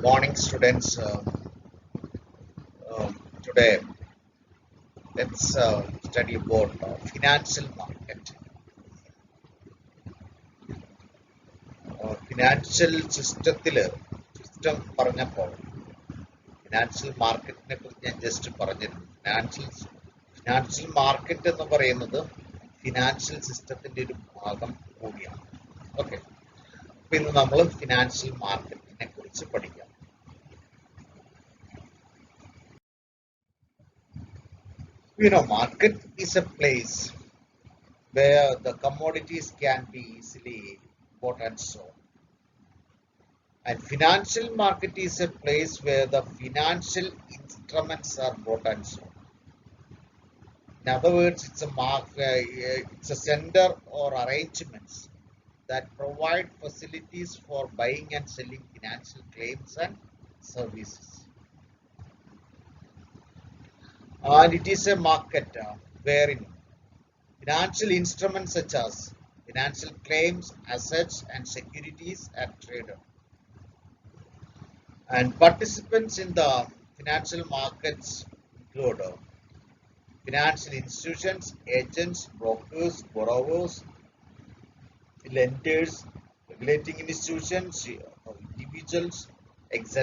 Morning, students. Today, let's study about financial market. Financial system പറഞ്ഞപ്പോൾ financial മാർക്കറ്റിനെ കുറിച്ച് ഞാൻ ജസ്റ്റ് പറഞ്ഞിരുന്നു. ഫിനാൻഷ്യൽ മാർക്കറ്റ് എന്ന് പറയുന്നത് ഫിനാൻഷ്യൽ സിസ്റ്റത്തിന്റെ ഒരു ഭാഗം കൂടിയാണ്. ഓക്കെ, അപ്പൊ ഇന്ന് നമ്മൾ ഫിനാൻഷ്യൽ മാർക്കറ്റിനെ കുറിച്ച് പഠിക്കാം. Market is a place where the commodities can be easily bought and sold. And financial market is a place where the financial instruments are bought and sold. In other words, it's a center or arrangements that provide facilities for buying and selling financial claims and services. And it is a market wherein financial instruments such as financial claims, assets, and securities are traded. And participants in the financial markets include financial institutions, agents, brokers, borrowers, lenders, regulating institutions, individuals, etc.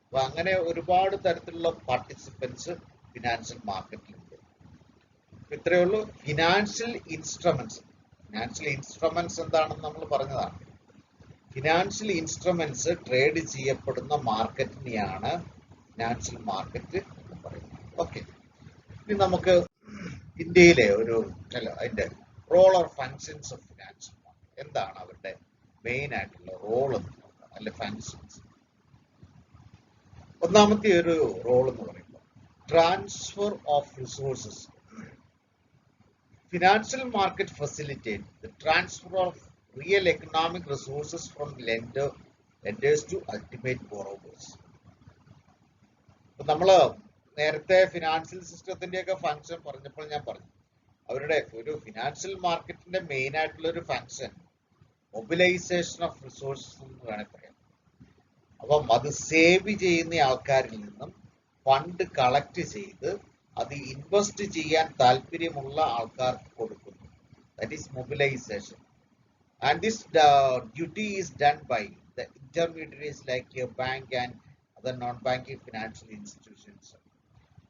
അപ്പോൾ അങ്ങനെ ഒരുപാട് തരത്തിലുള്ള participants financial മാർക്കറ്റിലുണ്ട്. ഇത്രയേ ഉള്ളൂ. Financial instruments എന്താണെന്ന് നമ്മൾ പറഞ്ഞതാണ്. Financial instruments trade ചെയ്യപ്പെടുന്ന മാർക്കറ്റിനെയാണ് ഫിനാൻഷ്യൽ മാർക്കറ്റ് എന്ന് പറയുന്നത്. ഓക്കെ, ഇനി നമുക്ക് ഇന്ത്യയിലെ അതിന്റെ role or functions of financial market എന്താണ്, അവരുടെ മെയിൻ ആയിട്ടുള്ള റോൾ എന്ന് നോക്കാം, അല്ലെ ഫങ്ഷൻസ്. ഒന്നാമത്തെ ഒരു റോൾ എന്ന് പറയുമ്പോൾ transfer of resources. Financial market facilitate the transfer of real economic resources from lenders to ultimate borrowers. നമ്മൾ നേരത്തെ ഫിനാൻഷ്യൽ സിസ്റ്റത്തിന്റെയൊക്കെ ഫങ്ഷൻ പറഞ്ഞപ്പോൾ ഞാൻ പറഞ്ഞു, അവരുടെ ഒരു ഫിനാൻഷ്യൽ മാർക്കറ്റിന്റെ മെയിൻ ആയിട്ടുള്ള ഒരു ഫങ്ഷൻ മൊബിലൈസേഷൻ ഓഫ് റിസോഴ്സസ് എന്ന് വേണമെങ്കിൽ പറയാം. അപ്പം അത് സേവ് ചെയ്യുന്ന ആൾക്കാരിൽ നിന്നും ഫണ്ട് കളക്ട് ചെയ്ത് അത് ഇൻവെസ്റ്റ് ചെയ്യാൻ താല്പര്യമുള്ള ആൾക്കാർക്ക് കൊടുക്കുന്നു. That is mobilisation. And this duty is done by the intermediaries like a bank and other non banking financial institutions,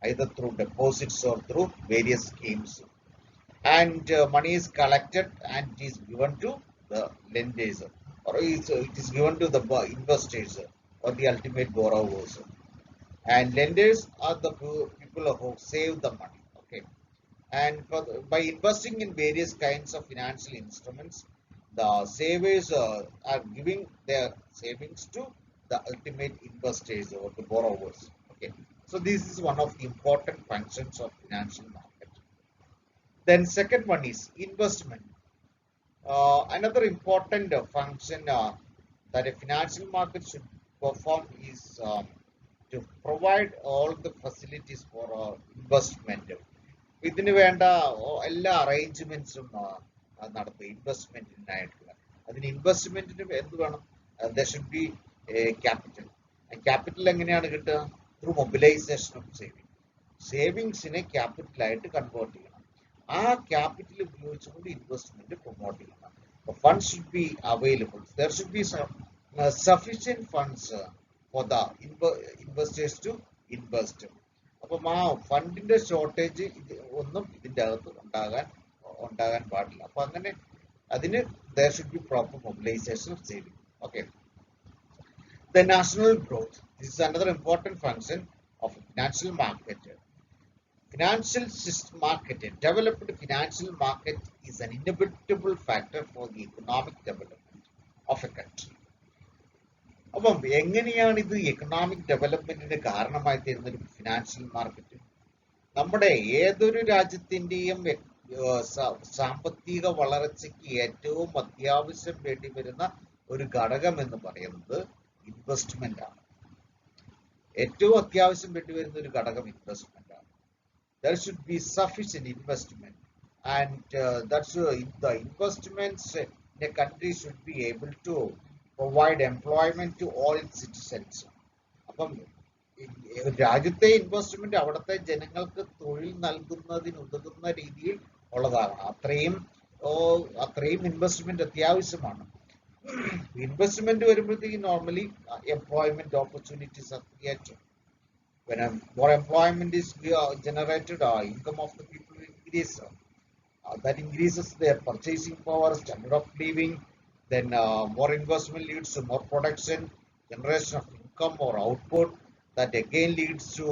either through deposits or through various schemes. And money is collected and it is given to the lenders, or it is given to the investors or the ultimate borrowers. And lenders are the people who save the money. Okay, and by investing in various kinds of financial instruments, the savers are giving their savings to the ultimate investors or the borrowers. Okay, so this is one of the important functions of financial market. Then second one is investment. Another important function that a financial market should perform is to provide all the facilities for investment. ഇതിന് വേണ്ട എല്ലാ അറേഞ്ച്മെന്റ്സും നടത്തുക ഇൻവെസ്റ്റ്മെന്റിനായിട്ടുള്ള. അതിന് ഇൻവെസ്റ്റ്മെന്റിന് എന്ത് വേണം? There should be capital. Capital എങ്ങനെയാണ് കിട്ടുക? Through mobilisation of സേവിങ്സിനെ ക്യാപിറ്റലായിട്ട് കൺവേർട്ട് ചെയ്യണം. ആ ക്യാപിറ്റൽ ഉപയോഗിച്ചുകൊണ്ട് ഇൻവെസ്റ്റ്മെന്റ് പ്രൊമോട്ട് ചെയ്യണം. Funds should be available. There should be sufficient funds for the investors to invest. അപ്പം ആ ഫണ്ടിന്റെ ഷോർട്ടേജ് ഒന്നും ഇതിന്റെ അകത്ത് ഉണ്ടാകാൻ പാടില്ല. അപ്പൊ അങ്ങനെ അതിന് there should be proper mobilization of saving. Okay, the national growth. This is another important function of financial market. Financial system market, a developed financial market is an inevitable factor for the economic development of a country. അപ്പം എങ്ങനെയാണ് ഇത് economic ഡെവലപ്മെന്റിന് കാരണമായി തീരുന്ന ഒരു financial market? നമ്മുടെ ഏതൊരു രാജ്യത്തിന്റെയും സാമ്പത്തിക വളർച്ചയ്ക്ക് ഏറ്റവും അത്യാവശ്യം വേണ്ടി വരുന്ന ഒരു ഘടകം എന്ന് പറയുന്നത് ഇൻവെസ്റ്റ്മെന്റ് ആണ്. ഏറ്റവും അത്യാവശ്യം വേണ്ടി വരുന്ന ഒരു ഘടകം ഇൻവെസ്റ്റ്മെന്റ് ആണ്. There should be sufficient investment, and the investments in a country should be able to provide employment to all its citizens. അപ്പം രാജ്യത്തെ ഇൻവെസ്റ്റ്മെന്റ് അവിടുത്തെ ജനങ്ങൾക്ക് തൊഴിൽ നൽകുന്നതിന് ഉതകുന്ന രീതിയിൽ ഉള്ളതാകണം. അത്രയും ഇൻവെസ്റ്റ്മെന്റ് അത്യാവശ്യമാണ്. ഇൻവെസ്റ്റ്മെന്റ് വരുമ്പോഴത്തേക്ക് normally employment opportunities are created. When more employment is generated, income of the people will increase. That increases their purchasing power, standard of living. Then more investment leads to more production, generation of income or output. That again leads to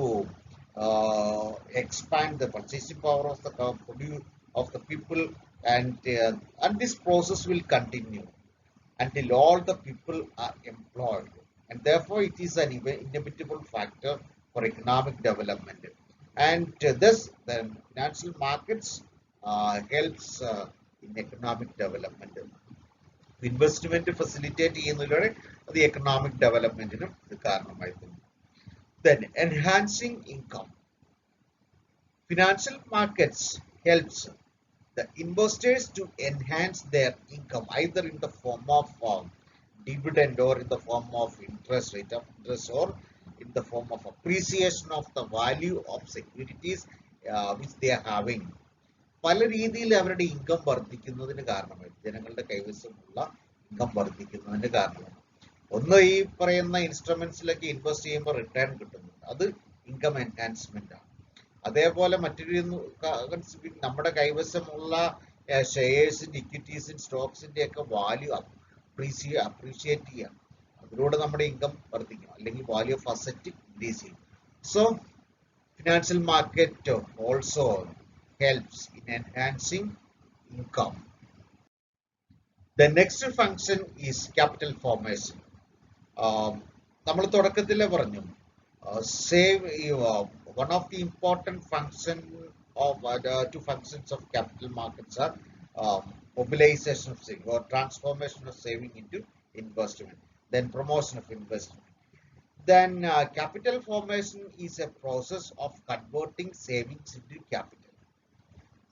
expand the purchasing power of the of the people, and this process will continue until all the people are employed. And therefore, it is an inevitable factor for economic development. And thus, the financial markets helps in economic development. Investment facilitate the economic development. Then, enhancing income. Financial markets helps the investors to enhance their income either in the form of dividend or in the form of rate of interest or in the form of appreciation of the value of securities which they are having. പല രീതിയിൽ അവരുടെ income വർദ്ധിക്കുന്നതിന് കാരണമായി ജനങ്ങളുടെ കൈവശമുള്ള income വർദ്ധിക്കുന്നതിന് കാരണമാണ്. ഒന്ന്, ഈ പറയുന്ന ഇൻസ്ട്രുമെന്റ്സിലൊക്കെ ഇൻവെസ്റ്റ് ചെയ്യുമ്പോൾ റിട്ടേൺ കിട്ടുന്നുണ്ട്, അത് ഇൻകം എൻഹാൻസ്മെന്റ് ആണ്. അതേപോലെ മറ്റൊരു നമ്മുടെ കൈവശമുള്ള ഷെയർസിന്റെ, ഇക്വിറ്റീസിന്റെ, സ്റ്റോക്സിന്റെ ഒക്കെ വാല്യൂ അപ്രീഷിയേറ്റ് ചെയ്യാം. അതിലൂടെ നമ്മുടെ ഇൻകം വർദ്ധിക്കും, അല്ലെങ്കിൽ വാല്യൂ ഓഫ് അസറ്റ് ഇൻക്രീസ് ചെയ്യും. So financial market also helps in enhancing income. The next function is capital formation. നമ്മൾ തുടക്കത്തിലെ പറഞ്ഞു, one of the important function of the two functions of capital markets are mobilization of saving or transformation of saving into investment, then promotion of investment. Then capital formation is a process of converting savings into capital.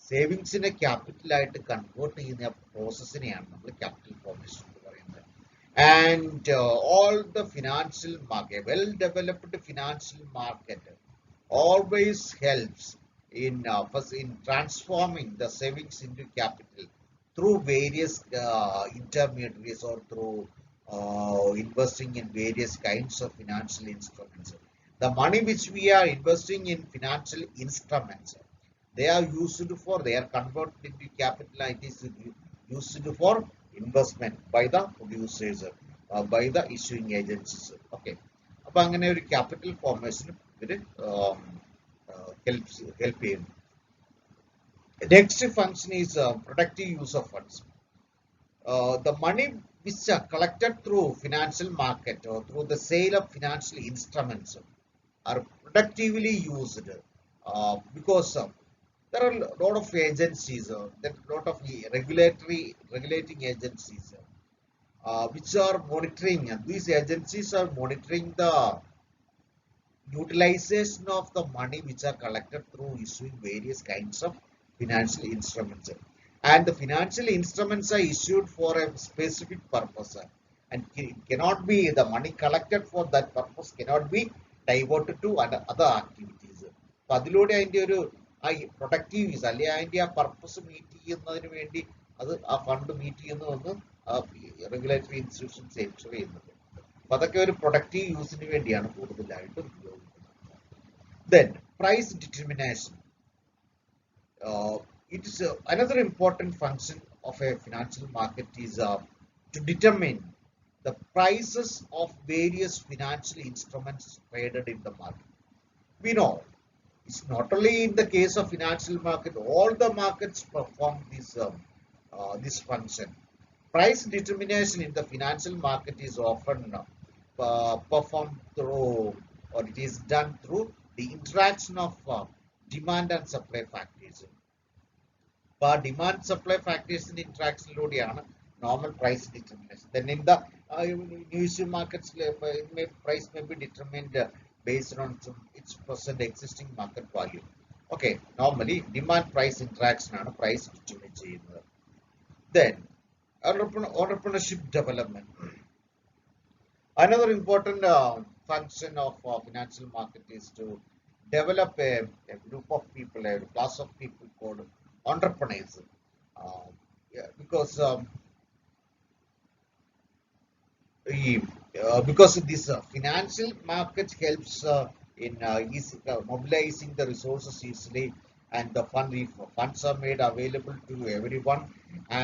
സേവിങ്സിനെ ക്യാപിറ്റലായിട്ട് convert ചെയ്യുന്ന പ്രോസസ്സിനെയാണ് നമ്മൾ capital formation എന്ന് പറയുന്നത്. And all the financial market, well-developed financial market, always helps in transforming the savings into capital through various intermediaries or through investing in various kinds of financial instruments. The money which we are investing in financial instruments, they are converted into capital. It is used for investment by the producers, by the issuing agencies. Okay. അപ്പൊ അങ്ങനെ ഒരു capital formation ഇവര് help ചെയ്യുന്നു. Next function is productive use of funds. The money which are collected through financial market or through the sale of financial instruments are productively used because there are a lot of agencies, there are a lot of regulating agencies which are monitoring. These agencies are monitoring the utilization of the money which are collected through issuing various kinds of financial instruments. And the financial instruments are issued for a specific purpose, and it cannot be, the money collected for that purpose cannot be diverted to other activities. അപ്പൊ അതിലൂടെ അതിന്റെ ഒരു productive use അല്ലെങ്കിൽ അതിന്റെ ആ purpose meet ചെയ്യുന്നതിന് വേണ്ടി അത് ആ ഫണ്ട് മീറ്റ് ചെയ്യുന്നതെന്ന് റെഗുലേറ്ററി ഇൻസ്റ്റിറ്റ്യൂഷൻസ് എൻഷുർ ചെയ്യുന്നത്. അപ്പൊ അതൊക്കെ ഒരു പ്രൊഡക്റ്റീവ് യൂസിന് വേണ്ടിയാണ് കൂടുതലായിട്ട് ഉപയോഗിക്കുന്നത്. Then price determination. It is another important function of a financial market is to determine the prices of various financial instruments traded in the market. We know it's not only in the case of financial market, all the markets perform this function. Price determination in the financial market is often performed through, or it is done through the interaction of demand and supply factors. Demand supply factors in interaction normal price determination. Then in the new issue markets, price may be determined based on its present existing market value. Okay, normally demand price interaction ആണ് price determine ചെയ്യുന്നത്. Then entrepreneurship development. Another important function of financial market is to develop a group of people, a class of people called entrepreneurs. Yeah, because this financial market helps in mobilizing the resources easily, and the funds are made available to everyone,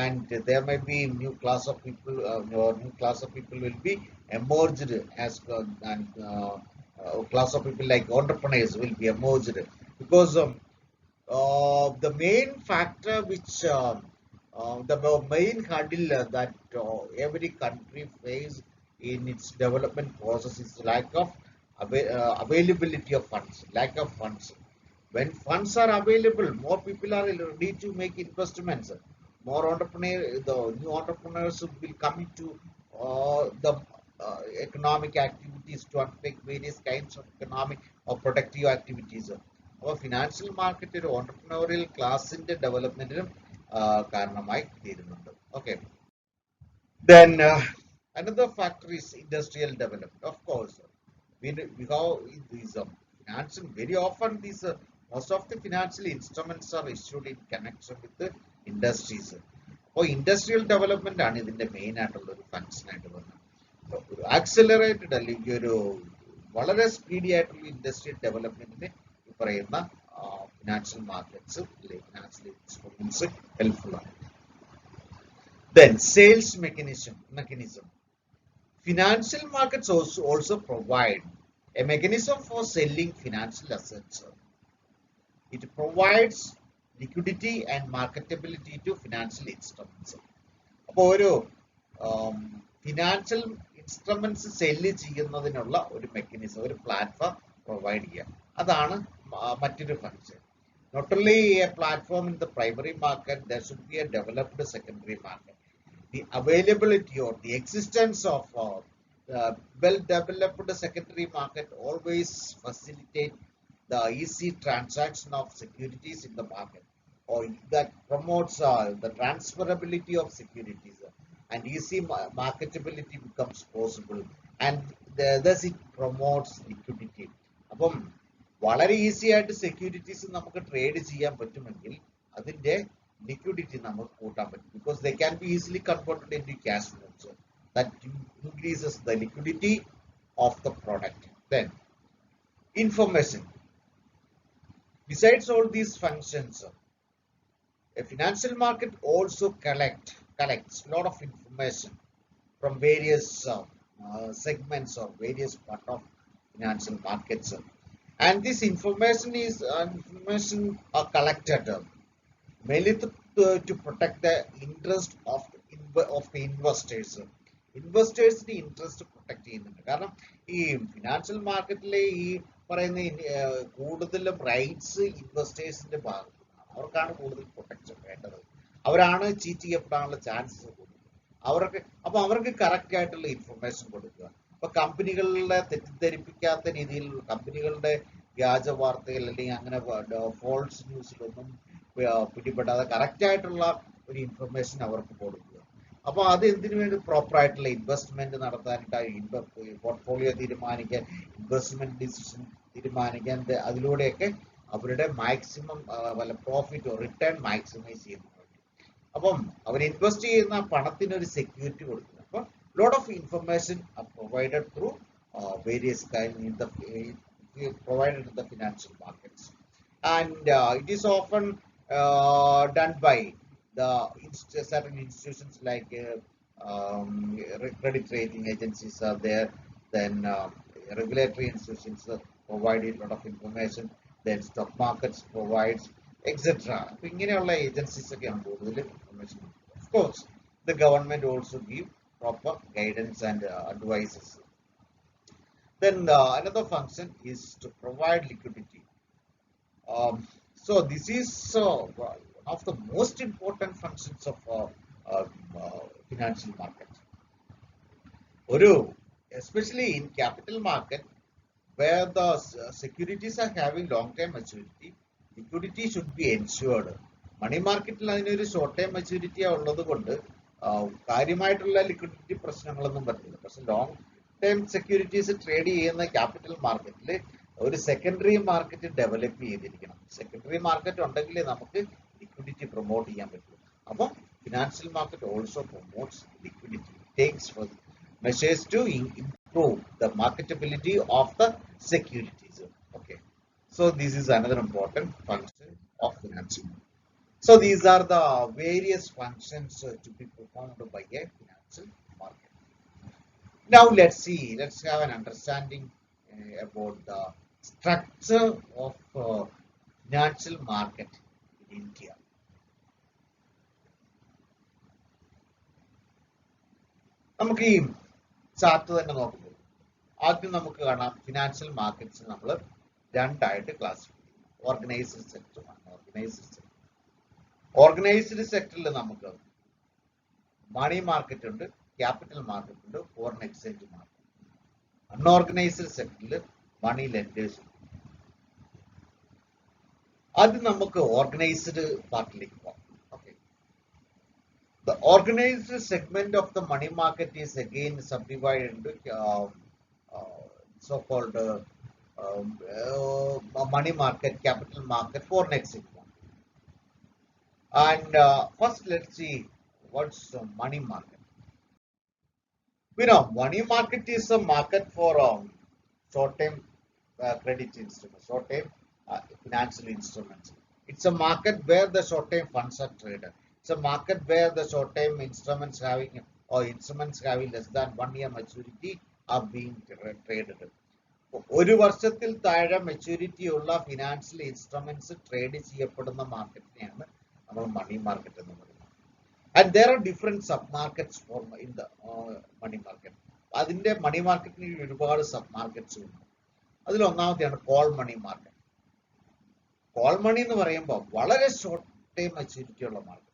and there may be new class of people, or new class of people will be emerged as and class of people like entrepreneurs will be emerged, because the main factor which the main hurdle that every country face in its development process is lack of availability of funds, lack of funds. When funds are available, more people are ready to make investments. More the new entrepreneurs will come into the economic activities to undertake various kinds of economic or productive activities. അപ്പോൾ financial market ഒരു entrepreneurial ക്ലാസിന്റെ ഡെവലപ്മെന്റിനും കാരണമായി തീരുന്നുണ്ട്. Okay, then another factor is industrial development. Of course, we have these financial, very often these most of the financial instruments are issued in connection with the industries. അപ്പോൾ industrial development ആണ് ഇതിന്റെ main ആയിട്ടുള്ള ഒരു function ആയിട്ട് വരുന്നത്. ഒരു accelerated അല്ലെങ്കിൽ ഒരു വളരെ സ്പീഡി ആയിട്ടുള്ള ഇൻഡസ്ട്രിയൽ ഡെവലപ്മെന്റിന് ഈ പറയുന്ന ഫിനാൻഷ്യൽ മാർക്കറ്റ്സ് അല്ലെങ്കിൽ ഫിനാൻഷ്യൽ ഇൻസ്ട്രുമെന്റ്സ് ഹെൽപ്ഫുൾ ആണ്. Then sales mechanism. Financial markets also provide a mechanism for selling financial assets. It provides liquidity and marketability to financial instruments. അപ്പോൾ ഒരു ഫിനാൻഷ്യൽ ഇൻസ്ട്രുമെന്റ്സ് സെല്ല് ചെയ്യുന്നതിനുള്ള ഒരു mechanism, ഒരു platform provide ചെയ്യുക, അതാണ് മറ്റൊരു function. Not only a platform in the primary market, there should be a developed secondary market. The availability or the existence of well-developed secondary market always facilitate the easy transaction of securities in the market, or that promotes the transferability of securities, and easy marketability becomes possible, and thus it promotes liquidity. അപ്പം വളരെ easy ആയിട്ട് securities നമുക്ക് trade ചെയ്യാൻ പറ്റുമെങ്കിൽ അതിന്റെ liquidity നമുക്ക് കൂട്ടാൻ പറ്റും, because they can be easily converted into cash flows. That increases the liquidity of the product. Then information. Besides all these functions, a financial market also collects a lot of information from various segments or various part of financial markets, and this information are collected mainly to protect the interest of the investors. ഇൻവെസ്റ്റേഴ്സിന്റെ interest protect ചെയ്യുന്നുണ്ട്. കാരണം ഈ financial മാർക്കറ്റിലെ ഈ പറയുന്ന കൂടുതലും rights ഇൻവെസ്റ്റേഴ്സിന്റെ ഭാഗത്തുനിന്നാണ്. അവർക്കാണ് കൂടുതൽ പ്രൊട്ടക്ഷൻ വേണ്ടത്. അവരാണ് ചീറ്റ് ചെയ്യപ്പെടാനുള്ള ചാൻസസ് കൂടുതൽ. അവർക്ക് കറക്റ്റ് ആയിട്ടുള്ള ഇൻഫർമേഷൻ കൊടുക്കുക. അപ്പൊ കമ്പനികളുടെ തെറ്റിദ്ധരിപ്പിക്കാത്ത രീതിയിലുള്ള, കമ്പനികളുടെ വ്യാജ വാർത്തകൾ അല്ലെങ്കിൽ അങ്ങനെ ഫോൾസ് ന്യൂസിലൊന്നും പിടിപെടാതെ കറക്റ്റ് ആയിട്ടുള്ള ഒരു ഇൻഫർമേഷൻ അവർക്ക് കൊടുക്കുക. അപ്പൊ അത് എന്തിനു വേണ്ടി? പ്രോപ്പർ ആയിട്ടുള്ള ഇൻവെസ്റ്റ്മെന്റ് നടത്താനായിട്ട്, പോർട്ട്ഫോളിയോ തീരുമാനിക്കാൻ, ഇൻവെസ്റ്റ്മെന്റ് ഡിസിഷൻ തീരുമാനിക്കാൻ, അതിലൂടെയൊക്കെ അവരുടെ മാക്സിമം പ്രോഫിറ്റ് റിട്ടേൺ മാക്സിമൈസ് ചെയ്യുന്നു. അപ്പം അവർ ഇൻവെസ്റ്റ് ചെയ്യുന്ന പണത്തിന് ഒരു സെക്യൂരിറ്റി കൊടുക്കുന്നു. അപ്പൊ lot of information provided through various provided in the financial markets, and it is often done by the certain institutions like credit rating agencies are there, then regulatory institutions provide a lot of information, then stock markets provides, etc. ഇങ്ങനെയുള്ള agencies ഒക്കെയാണ് കൂടുതൽ information. Of course, the government also give proper guidance and advices. Then another function is to provide liquidity. So this is one of the most important functions of financial market. Especially in capital market, where the securities are having long-term maturity, liquidity should be ensured. മണി മാർക്കറ്റിൽ അതിനൊരു short time maturity ഉള്ളത് കൊണ്ട് കാര്യമായിട്ടുള്ള liquidity പ്രശ്നങ്ങളൊന്നും പറ്റില്ല. പക്ഷെ long time securities trade ചെയ്യുന്ന capital മാർക്കറ്റിൽ ഒരു സെക്കൻഡറി മാർക്കറ്റ് ഡെവലപ്പ് ചെയ്തിരിക്കണം. സെക്കൻഡറി മാർക്കറ്റ് ഉണ്ടെങ്കിൽ നമുക്ക് ലിക്വിഡിറ്റി പ്രൊമോട്ട് ചെയ്യാൻ പറ്റും. അപ്പം financial market also promotes liquidity, takes measures to improve the marketability of the securities. Okay, so this is another important function of financial market. So these are the various functions to be performed by a financial market. Now let's have an understanding about the structure of financial market in India. നമുക്ക് ഈ chart തന്നെ നോക്കുമ്പോൾ ആദ്യം നമുക്ക് കാണാം financial markets നമ്മൾ രണ്ടായിട്ട് classify ചെയ്യും. ഓർഗനൈസ്ഡ് സെക്ടറും അൺഓർഗനൈസ്ഡ് സെക്ടർ. ഓർഗനൈസ്ഡ് സെക്ടറിൽ നമുക്ക് മണി മാർക്കറ്റ് ഉണ്ട്, ക്യാപിറ്റൽ മാർക്കറ്റ് ഉണ്ട്, ഫോറിൻ എക്സ്ചേഞ്ച് മാർക്കറ്റ്. അൺഓർഗനൈസ്ഡ് സെക്ടറിൽ മണി ലെൻഡേഴ്സ് ഉണ്ട്. ആദ്യം നമുക്ക് ഓർഗനൈസ്ഡ് പാർട്ടിലേക്ക് പോകാം. The organized segment of the money market is again subdivided into so-called money market, capital market, foreign exchange market. And first, let's see what's money market. We know money market is a market for short-term credit instruments, short-term financial instruments. It's a market where the short-term funds are traded. It's a market where the short-term instruments having less than 1 year maturity are being traded. ഒരു വർഷത്തിൽ താഴെ maturity ഉള്ള financial instruments trade ചെയ്യപ്പെടുന്ന മാർക്കറ്റിനെയാണ് നമ്മൾ money market എന്ന് പറയുന്നത്. And there are different sub markets for in the money market. അതിന്റെ മണി മാർക്കറ്റിന് ഒരുപാട് സബ് മാർക്കറ്റ്സ് ഉണ്ട്. അതിൽ ഒന്നാമത്തെയാണ് call money market. Call money എന്ന് പറയുമ്പോൾ വളരെ ഷോർട്ട് ടൈം മെച്യൂരിറ്റി ഉള്ള market.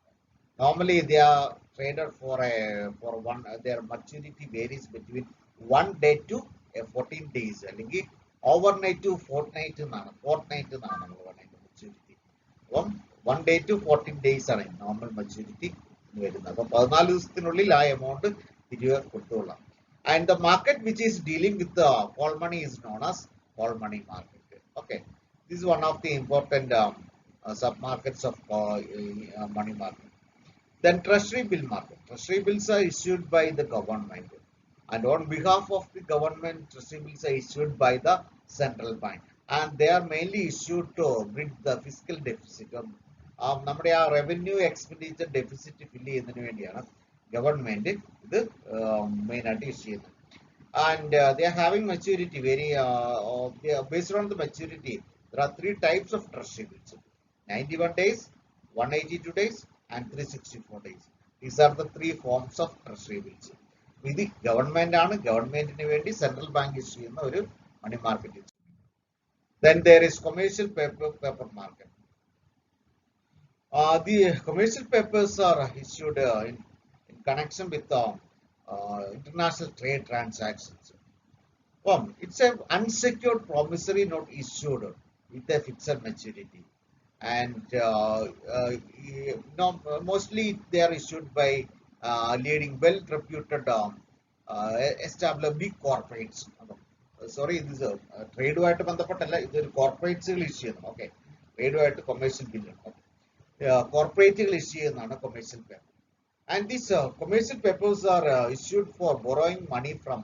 Normally they are traded for one, their maturity varies between 1 day to 14 days. അല്ലെങ്കിൽ overnight to fortnight എന്നാണ് നമ്മൾ പറയുന്നത് മെച്യൂരിറ്റി. അപ്പം 1 day to 14 days ആണ് നോർമൽ മെച്യൂരിറ്റി വരുന്നത്. അപ്പം 14 ദിവസത്തിനുള്ളിൽ ആ എമൗണ്ട് തിരികെ കൊടുത്തുകൊള്ളാം. And the market which is dealing with the call money is known as call money market. Okay, this is one of the important sub markets of money market. Then treasury bill market. Treasury bills are issued by the government, and on behalf of the government, treasury bills are issued by the central bank, and they are mainly issued to bridge the fiscal deficit. നമ്മുടെ ആ revenue expenditure deficit fill ചെയ്യുന്നതിന് വേണ്ടിയാണ് government ഇത് main ആയിട്ട് issue ചെയ്യുന്നത്. And they are having maturity based on the maturity. There are 3 types of treasury bills: 91 days, 182 days, and 364 days. These are the 3 forms of treasury bills. ഇത് government ആണ്, ഗവൺമെന്റിന് വേണ്ടി central bank issue ചെയ്യുന്ന ഒരു money market. Then there is commercial paper market. The commercial papers are issued in connection with international trade transactions. It's an unsecured promissory note issued with a fixed maturity. And mostly they are issued by leading well-reputed established big corporates. Sorry, this is ട്രേഡുമായിട്ട് ബന്ധപ്പെട്ടല്ല, ഇതൊരു കോർപ്പറേറ്റ്സുകൾ issue ചെയ്യുന്നത്. Okay, ട്രേഡുമായിട്ട് commercial ബില്ലാണ്, കോർപ്പറേറ്റുകൾ issue ചെയ്യുന്നതാണ് commercial paper. And these commercial papers are issued for borrowing money from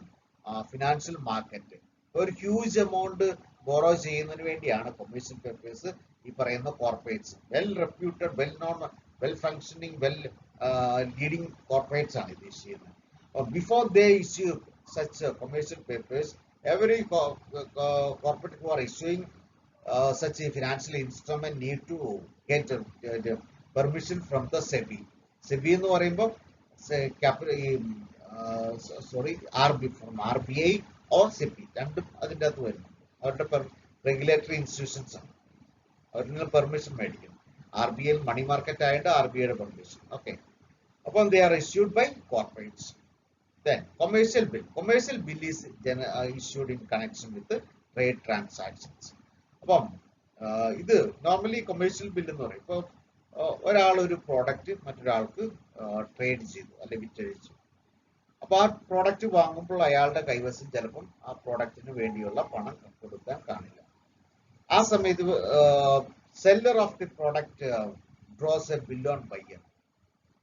financial market. ഒരു ഹ്യൂജ് എമൗണ്ട് ബോറോ ചെയ്യുന്നതിന് വേണ്ടിയാണ് കൊമേഴ്ഷ്യൽ പേപ്പേഴ്സ് ഈ പറയുന്ന corporates, well reputed, well known, well functioning, well leading corporates ആണ് ഇത് ഇഷ്യൂ ചെയ്യുന്നത്. Before they issue such commercial papers, every corporate who are issuing such a financial instrument need to get permission from the SEBI. SEBI എന്ന് പറയുമ്പോൾ from RBI or SEBI, രണ്ടും അതിൻ്റെ അകത്ത് വരുന്നു. അവരുടെ റെഗുലേറ്ററി ഇൻസ്റ്റിറ്റ്യൂഷൻസ് ആണ്, അവരിൽ നിന്ന് പെർമിഷൻ മേടിക്കുന്നു. RBI മണി മാർക്കറ്റ് ആയിട്ട് RBIയുടെ പെർമിഷൻ. ഓക്കെ, അപ്പം they are issued by corporates. Then commercial bill is issued in connection with the trade transactions. അപ്പം ഇത് നോർമലി കൊമേഴ്ഷ്യൽ ബിൽ എന്ന് പറയും. ഇപ്പോൾ ഒരാൾ ഒരു പ്രോഡക്റ്റ് മറ്റൊരാൾക്ക് ട്രേഡ് ചെയ്തു അല്ലെങ്കിൽ വിറ്റഴിച്ചു. അപ്പോൾ ആ പ്രോഡക്റ്റ് വാങ്ങുമ്പോൾ അയാളുടെ കൈവശം ചിലപ്പം ആ പ്രോഡക്റ്റിന് വേണ്ടിയുള്ള പണം കൊടുക്കാൻ കാണില്ല. ആ സമയത്ത് seller of the product draws A bill on buyer.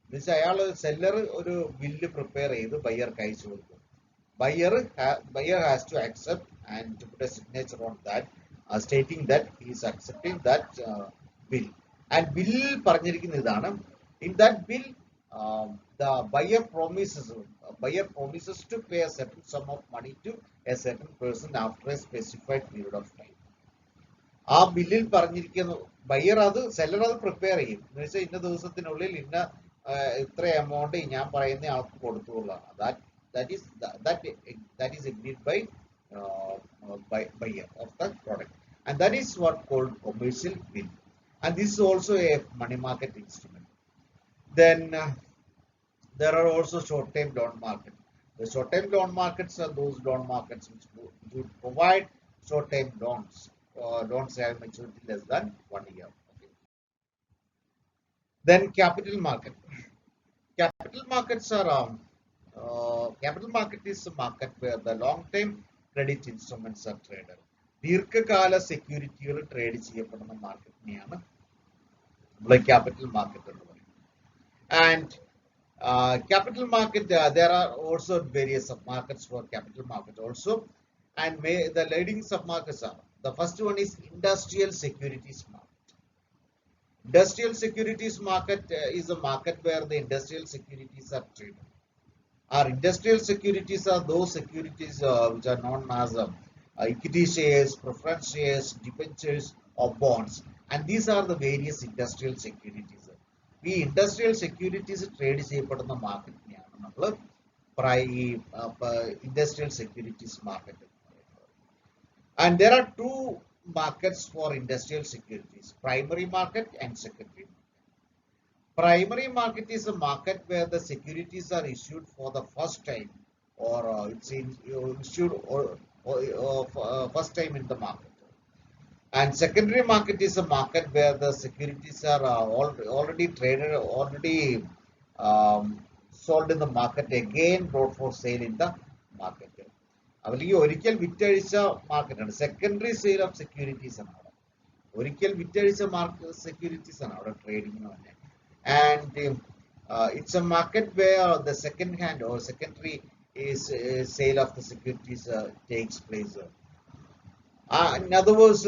എന്നുവെച്ചാൽ അയാൾ സെല്ലർ ഒരു ബില്ല് പ്രിപ്പയർ ചെയ്ത് ബയ്യർക്ക് അയച്ചു കൊടുക്കും. Buyer has to accept and to put a signature on that, stating that he is accepting that bill. And bill പറഞ്ഞിരിക്കുന്ന ഇതാണ്. In that bill, the buyer promises to pay a certain sum of money to a certain person after a specified period of time. ആ ബില്ലിൽ പറഞ്ഞിരിക്കുന്ന buyer seller അത് prepare ചെയ്യും. എന്ന് വെച്ചാൽ ഇന്ന ദിവസത്തിനുള്ളിൽ ഇത്ര എമൗണ്ട് ഞാൻ പറയുന്ന ആൾക്ക് കൊടുത്തുകൊള്ളാണ്. That is agreed by buyer of the product, and that is what called commercial bill, and this is also a money market instrument. Then there are also short-term loan market. The short-term loan markets are those loan markets which would provide short-term loans. Loans have maturity less than 1 year. Okay. Then capital market. Capital markets are capital market is a market where the long-term credit instruments are traded. ദീർഘകാല സെക്യൂരിറ്റികൾ trade ചെയ്യപ്പെടുന്ന മാർക്കറ്റിനെയാണ് നമ്മൾ capital market എന്ന് പറയുന്നത്. And capital market, there are also various submarkets for capital market also, and the leading submarkets are, the first one is industrial securities market. Industrial securities market is a market where the industrial securities are traded. Our industrial securities are those securities which are known as equity shares, preference shares, debentures or bonds, and these are the various industrial securities. ഈ industrial securities trade ചെയ്യപ്പെടുന്ന മാർക്കറ്റിനെയാണ് നമ്മൾ industrial securities market. And there are two markets for industrial securities, primary market and secondary. Primary market is a market where the securities are issued for the first time, or it's issued first time in the market. And secondary market is a market where the securities are already traded, already sold in the market, again brought for sale in the market. അവർക്ക് ഒരിക്കൽ വിറ്റഴിച്ച മാർക്കറ്റാണ് secondary sale of securities ആണ് അവിടെ. ഒരിക്കൽ വിറ്റഴിച്ച securities ആണ് അവിടെ trading തന്നെ. And it's a market where the second hand or secondary sale of the securities takes place. In other words,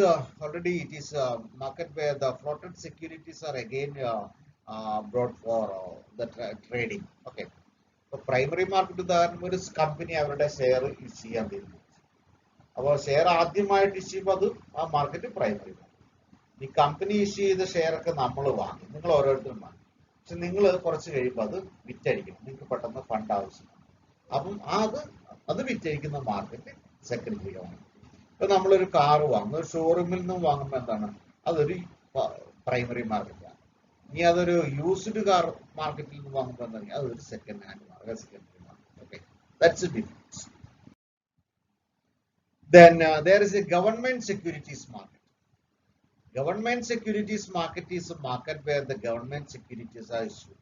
already it is a market where the floated securities are again brought for the trading. Okay. So primary market ഉദാഹരണം ഒരു company അവരുടെ share issue ചെയ്യാൻ തരുന്നു. അപ്പോൾ share ആദ്യമായിട്ട് issue ചെയ്യുമ്പോൾ അത് ആ മാർക്കറ്റ് പ്രൈമറി മാർക്കറ്റ്. ഈ കമ്പനി ഇഷ്യൂ ചെയ്ത ഷെയർ ഒക്കെ നമ്മൾ വാങ്ങി, നിങ്ങൾ ഓരോരുത്തരും വാങ്ങി. പക്ഷെ നിങ്ങൾ കുറച്ച് കഴിയുമ്പോൾ അത് വിറ്റഴിക്കണം, നിങ്ങൾക്ക് പെട്ടെന്ന് ഫണ്ട് ആവശ്യമാണ്. അപ്പം അത് വിറ്റഴിക്കുന്ന മാർക്കറ്റ് സെക്കൻഡറി ആണ്. ഇപ്പൊ നമ്മളൊരു കാറ് വാങ്ങും, ഒരു ഷോറൂമിൽ നിന്നും വാങ്ങുമ്പോൾ എന്താണ്, അതൊരു പ്രൈമറി മാർക്കറ്റാണ്. ഇനി അതൊരു യൂസ്ഡ് കാർ മാർക്കറ്റിൽ നിന്ന് വാങ്ങുമ്പോൾ എന്താ, അതൊരു second hand market, secondary market. Okay, that's A difference. Then there is a government securities market. Government securities market is a market where the government securities are issued,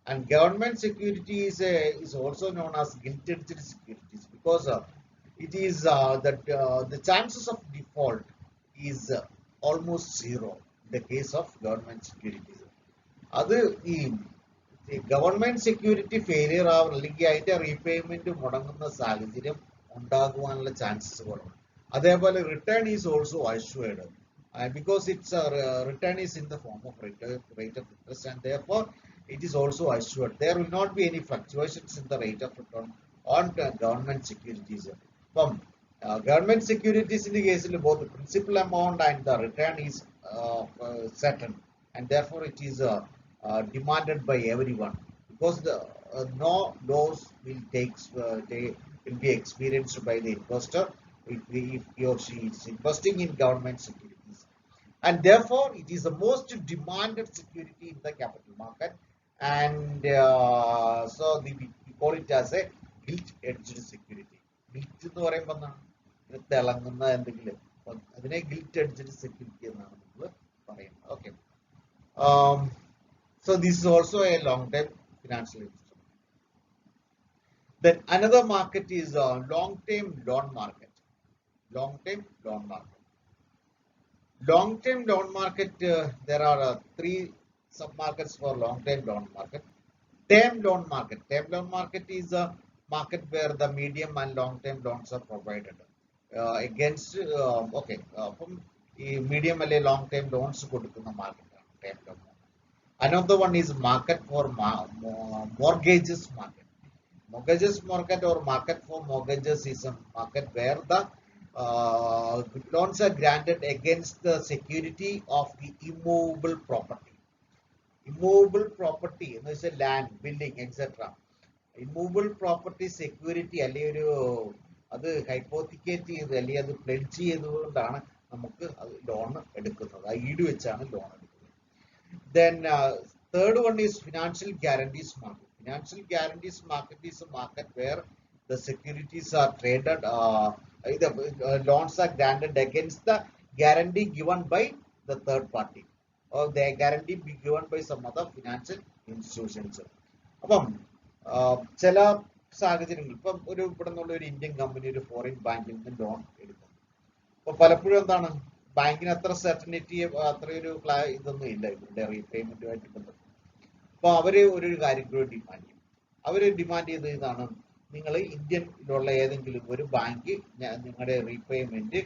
and government security is also known as gilt-edged securities because it is that the chances of default is almost zero in the case of government securities. അത് ഈ government security failure ആവും അല്ലെങ്കിൽ അതിന്റെ repayment മുടങ്ങുന്ന സാഹചര്യം ഉണ്ടാകുവാനുള്ള chances കുറവാണ്. അതേപോലെ return is also assured because its return is in the form of rate of interest, and therefore it is also assured. There will not be any fluctuations in the rate of return on government securities. From government securities in the case of both the principal amount and the return is certain, and therefore it is demanded by everyone because the no loss will be experienced by the investor if he or she is investing in government securities. And therefore it is the most demanded security in the capital market, and so we call it as a gilt-edged security. Gilt എന്ന് പറയുമ്പോൾ എന്താണ്, തിളങ്ങുന്ന എന്തെങ്കിലും, അതിനെ gilt-edged security എന്നാണ് നമ്മൾ പറയുന്നത്. Okay, so this is also a long term financial instrument. Then another market is long-term loan market. Long-term loan market. Long-term loan market, there are three sub-markets for long-term loan market. Term loan market. Term loan market is a market where the medium and long-term loans are provided against, okay, from medium and long-term loans കൊടുക്കുന്ന market. Term loan. Another one is market for mortgages market. Mortgages market or market for mortgages is a market where the loans are granted against the security of the immovable property. Immovable property, എന്ന് വെച്ചാൽ land, building, etc. Immovable property security അല്ലെങ്കിൽ അത് hypothecate ചെയ്ത് അല്ലെങ്കിൽ അത് pledge ചെയ്തുകൊണ്ടാണ് നമുക്ക് loan എടുക്കുന്നത്. ആ ഈട് വെച്ചാണ് ലോൺ എടുക്കുന്നത്. Then third one is financial guarantees market. Financial guarantees market is a market where the securities are traded, loans are granted against the guarantee given by the third party or the guarantee be given by some other financial institutions. അപ്പം ചില സാഹചര്യങ്ങളിൽ ഇപ്പം ഇവിടെ നിന്നുള്ള ഒരു Indian company ഒരു foreign ബാങ്കിൽ നിന്ന് ലോൺ എടുക്കുന്നു. അപ്പൊ പലപ്പോഴും എന്താണ് ബാങ്കിന് അത്ര സെർട്ടനിറ്റി അത്രയൊരു ഇതൊന്നും ഇല്ല ഇവരുടെ റീപേയ്മെന്റുമായിട്ട് ബന്ധപ്പെട്ട്. അപ്പൊ അവര് ഒരു കാര്യം കൂടി ഡിമാൻഡ് ചെയ്യും. അവര് ഡിമാൻഡ് ചെയ്ത് ഇതാണ്, നിങ്ങൾ ഇന്ത്യയിലുള്ള ഏതെങ്കിലും ഒരു ബാങ്ക് നിങ്ങളുടെ റീപേയ്മെന്റ്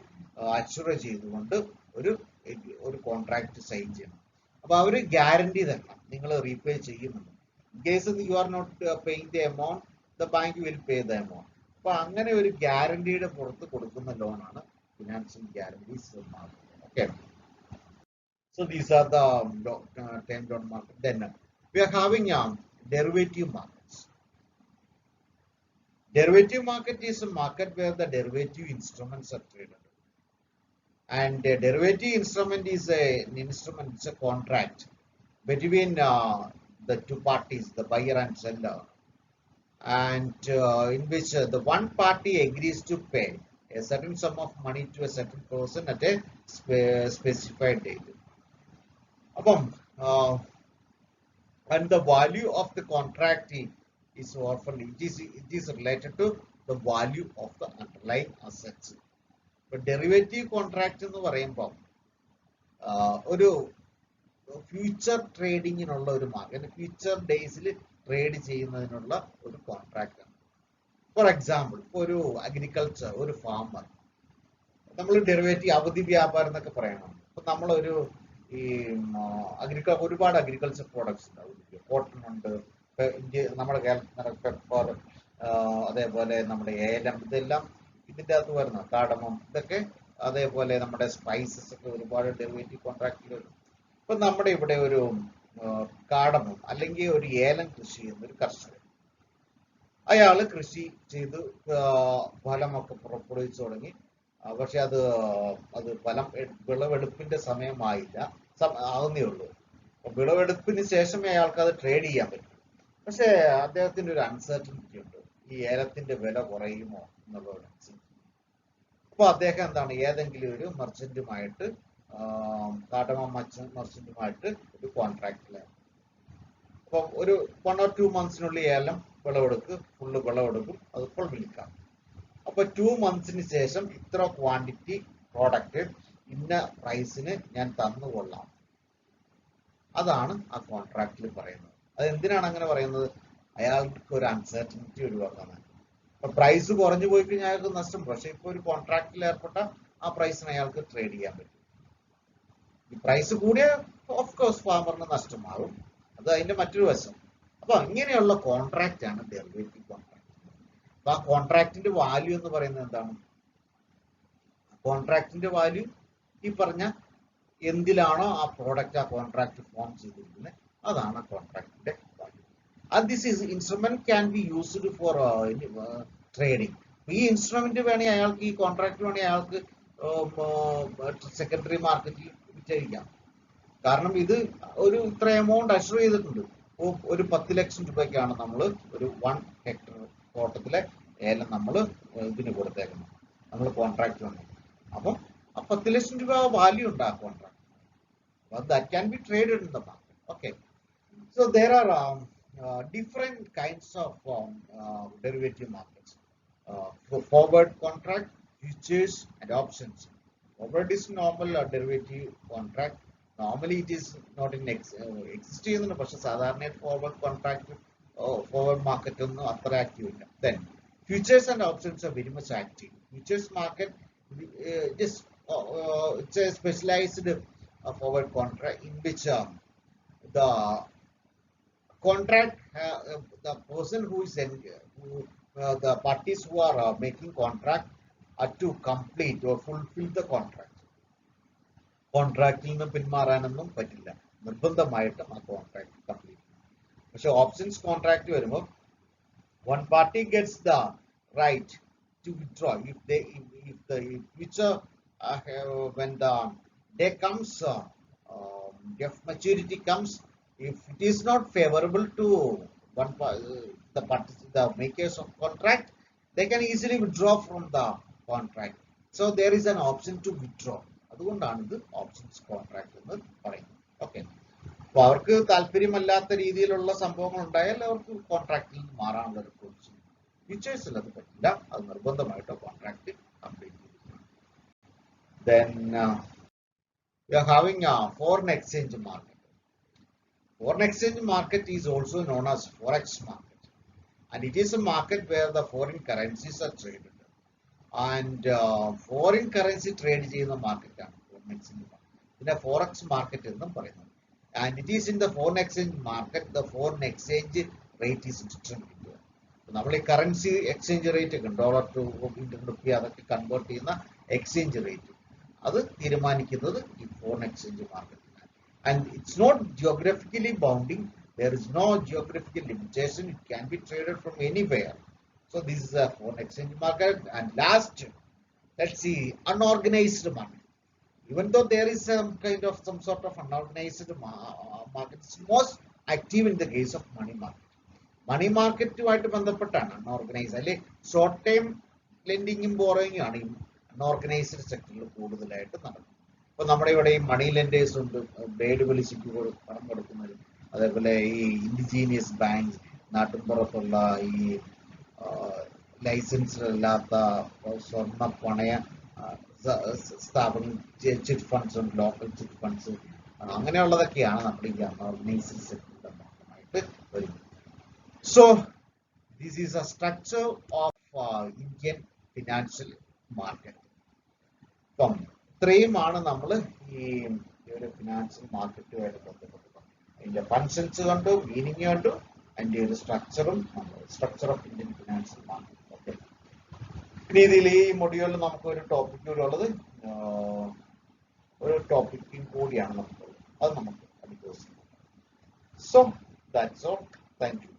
അഷ്വർ ചെയ്തുകൊണ്ട് ഒരു കോൺട്രാക്ട് സൈൻ ചെയ്യണം. അപ്പൊ അവര് ഗ്യാരണ്ടി തരണം നിങ്ങൾ റീപേ ചെയ്യുന്നുണ്ട്. In case you are not paying the amount, the bank will pay the amount. അപ്പൊ അങ്ങനെ ഒരു ഗ്യാരണ്ടിയുടെ പുറത്ത് കൊടുക്കുന്ന ലോണാണ് financial guarantees market. Okay, so these are the term loan market. Then we are having derivative markets. Derivative market is a market where the derivative instruments are traded, and a derivative instrument is an instrument, it's a contract between the two parties, the buyer and seller, and in which the one party agrees to pay a certain sum of money to a certain person at a specified date. And the value of the contract is often it is related to the value of the underlying assets. But derivative contract എന്ന് പറയുമ്പോൾ ഒരു future ട്രേഡിങ്ങിനുള്ള ഒരു market, future ഡേയ്സിൽ trade ചെയ്യുന്നതിനുള്ള ഒരു contract ആണ്. For example, ഇപ്പോൾ ഒരു അഗ്രികൾച്ചർ, ഒരു ഫാമർ, നമ്മൾ ഡെറിവേറ്റീവ് അവധി വ്യാപാരം എന്നൊക്കെ പറയണം. അപ്പൊ നമ്മളൊരു ഈ ഒരുപാട് അഗ്രികൾച്ചർ പ്രോഡക്ട്സ് ഉണ്ടാവും. കോട്ടൺ ഉണ്ട്, നമ്മുടെ കേരളത്തിൽ പെപ്പർ, അതേപോലെ നമ്മുടെ ഏലം, ഇതെല്ലാം ഇതിൻ്റെ അകത്ത് വരുന്ന കാടമം, ഇതൊക്കെ അതേപോലെ നമ്മുടെ സ്പൈസസ് ഒക്കെ ഒരുപാട് ഡെറിവേറ്റീവ് കോൺട്രാക്റ്റുകൾ. ഇപ്പൊ നമ്മുടെ ഇവിടെ ഒരു കാടമം അല്ലെങ്കിൽ ഒരു ഏലം കൃഷി ചെയ്യുന്ന ഒരു കർഷകൻ, അയാള് കൃഷി ചെയ്ത് ഫലമൊക്കെ പുറപ്പെടുവിച്ചു തുടങ്ങി. പക്ഷെ അത് ഫലം വിളവെടുപ്പിന്റെ സമയമായില്ല, ആവുന്നേ ഉള്ളൂ. വിളവെടുപ്പിന് ശേഷമേ അയാൾക്ക് അത് ട്രേഡ് ചെയ്യാൻ പറ്റും. പക്ഷെ അദ്ദേഹത്തിന്റെ ഒരു അൺസർട്ടനിറ്റി ഉണ്ട്, ഈ ഏലത്തിന്റെ വില കുറയുമോ എന്നുള്ള ഒരു അൺസർട്ടനിറ്റി. അപ്പൊ അദ്ദേഹം എന്താണ്, ഏതെങ്കിലും ഒരു മെർച്ചന്റുമായിട്ട്, കാടമം മെർച്ചന്റുമായിട്ട് ഒരു കോൺട്രാക്റ്റിലാണ്. അപ്പൊ ഒരു 1 or 2 monthsനുള്ളിൽ ഏലം ഫുള്ള് വിളവെടുക്കും, അതിപ്പോൾ വിൽക്കാം. അപ്പൊ 2 monthsന് ശേഷം ഇത്ര ക്വാണ്ടിറ്റി പ്രോഡക്റ്റ് ഇന്ന പ്രൈസിന് ഞാൻ തന്നുകൊള്ളാം. അതാണ് ആ കോൺട്രാക്റ്റിൽ പറയുന്നത്. അത് എന്തിനാണ് അങ്ങനെ പറയുന്നത്? അയാൾക്ക് ഒരു അൺസർട്ടനിറ്റി ഒഴിവാക്കാനാണ്. അപ്പൊ പ്രൈസ് കുറഞ്ഞു പോയി കഴിഞ്ഞാൽ അയാൾക്ക് നഷ്ടം. പക്ഷെ ഇപ്പൊ ഒരു കോൺട്രാക്റ്റിൽ ഏർപ്പെട്ട ആ പ്രൈസിന് അയാൾക്ക് ട്രേഡ് ചെയ്യാൻ പറ്റും. ഈ പ്രൈസ് കൂടിയ ഓഫ് കോഴ്സ് ഫാമറിന് നഷ്ടമാകും. അത് അതിന്റെ മറ്റൊരു വശം. അപ്പൊ ഇങ്ങനെയുള്ള കോൺട്രാക്റ്റ് ആണ് ഡെറിവേറ്റീവ് കോൺട്രാക്ട്. അപ്പൊ ആ കോൺട്രാക്റ്റിന്റെ വാല്യൂ എന്ന് പറയുന്നത് എന്താണ്? കോൺട്രാക്റ്റിന്റെ വാല്യൂ ഈ പറഞ്ഞ എന്തിലാണോ ആ പ്രോഡക്റ്റ്, ആ കോൺട്രാക്ട് ഫോം ചെയ്തിരിക്കുന്നത്, അതാണ് കോൺട്രാക്റ്റിന്റെ value. And this is instrument can be used for trading. ഈ ഇൻസ്ട്രുമെന്റ് വേണമെങ്കിൽ അയാൾക്ക്, ഈ കോൺട്രാക്ട് വേണമെങ്കിൽ അയാൾക്ക് സെക്കൻഡറി മാർക്കറ്റിൽ വിറ്റഴിക്കാം. കാരണം ഇത് ഒരു ഇത്ര എമൗണ്ട് അഷ്വർ ചെയ്തിട്ടുണ്ട്. ഒരു 10 ലക്ഷം രൂപയ്ക്കാണ് നമ്മൾ ഒരു 1 ഹെക്ടർ തോട്ടത്തിലെ ഏലം നമ്മൾ ഇതിന് കൊടുത്തേക്കുന്നത്, നമ്മൾ കോൺട്രാക്ട് വന്നു. അപ്പം ആ 10 ലക്ഷം രൂപ വാല്യൂ ഉണ്ട് ആ contract. That can be traded in the market. Okay, so there are different kinds of derivative markets. For forward contract, futures, and options. Forward is normal derivative contract. Normally it is not in existing, but സാധാരണ forward contract forward market ഒന്നും അത്ര active ഇല്ല. Then futures and options are very much active. Futures market just it's a specialized forward contract in which the contract the person who is the parties who are making contract are to complete or fulfill the contract. കോൺട്രാക്റ്റിൽ നിന്ന് പിന്മാറാനൊന്നും പറ്റില്ല, നിർബന്ധമായിട്ടും ആ contract complete ചെയ്യും. പക്ഷെ options contract വരുമ്പോൾ one party gets the right to withdraw if the future when the day comes, if maturity comes, if it is not favorable to the makers of contract, they can easily withdraw from the contract. So there is an option to withdraw. അതുകൊണ്ടാണ് ഇത് options contract എന്ന് പറയുന്നത്. Okay, അപ്പൊ അവർക്ക് താല്പര്യമല്ലാത്ത രീതിയിലുള്ള സംഭവങ്ങൾ ഉണ്ടായാൽ അവർക്ക് കോൺട്രാക്റ്റിൽ നിന്ന് മാറാനുള്ള ഒരു പൊസിഷൻ. ഫ്യൂച്ചേഴ്സിൽ അത് പറ്റില്ല, അത് നിർബന്ധമായിട്ട് കോൺട്രാക്ട് കംപ്ലീറ്റ് ചെയ്തിരിക്കണം. Then we are having a foreign exchange market. Foreign exchange market is also known as forex market, and it is a market where the foreign currencies are traded. And foreign currency trade ചെയ്യുന്ന മാർക്കറ്റാണ് foreign exchange market. പിന്നെ forex market എന്നും പറയുന്നത്. And it is in the foreign exchange market the foreign exchange rate is determined. നമ്മൾ ഈ currency exchange rate ഒക്കെ dollar to Indian rupee അതൊക്കെ convert ചെയ്യുന്ന എക്സ്ചേഞ്ച് റേറ്റ് അത് തീരുമാനിക്കുന്നത് ഈ ഫോറിൻ എക്സ്ചേഞ്ച് മാർക്കറ്റിലാണ്. And it's not geographically bounding. There is no geographical limitation. It can be traded from anywhere. So this is a foreign exchange market. And last, let's see, unorganized market. Even though there is some sort of unorganized market, it's most active in the case of money market. Money market ആയിട്ട് ബന്ധപ്പെട്ടാണ് unorganised അല്ലെ short time ലെൻഡിങ്ങും ബോറോയിങ്ങും ആണ് ഈ unorganised സെക്ടറിൽ കൂടുതലായിട്ട് നടക്കുന്നത്. ഇപ്പൊ നമ്മുടെ ഇവിടെ ഈ മണി ലെൻഡേഴ്സ് ഉണ്ട്, ബേഡ് പലിശയ്ക്ക് പണം കൊടുക്കുന്നവരും, അതേപോലെ ഈ ഇൻഡിജീനിയസ് ബാങ്ക്, നാട്ടിൻപുറത്തുള്ള ഈ ലൈസൻസിലല്ലാത്ത സ്വർണ്ണ പണയ സ്ഥാപനം, ചിറ്റ് ഫണ്ട്സ് ഉണ്ട്, ലോക്കൽ ചിറ്റ് ഫണ്ട്സ്, അങ്ങനെയുള്ളതൊക്കെയാണ് നമ്മുടെ ഈ അൺഓർഗനൈസ്ഡ് സെക്ടറിന്റെ ഭാഗമായിട്ട് വരുന്നത്. So this is a structure of Indian financial market. അപ്പം ഇത്രയുമാണ് നമ്മൾ ഈ ഒരു ഫിനാൻഷ്യൽ മാർക്കറ്റുമായിട്ട് ബന്ധപ്പെട്ടത്. അതിന്റെ ഫങ്ഷൻസ് കണ്ടു, മീനിങ് കണ്ടു, അതിന്റെ ഒരു സ്ട്രക്ചറും structure of Indian financial market. Okay, ഇനി ഇതിൽ ഈ മൊഡ്യൂളിൽ നമുക്ക് ഒരു ടോപ്പിക് കൂടി ഉള്ളത്, ഒരു ടോപ്പിക്കും കൂടിയാണ് നമുക്കുള്ളത്, അത് നമുക്ക് അടുത്ത ദിവസം. So that's all. Thank you.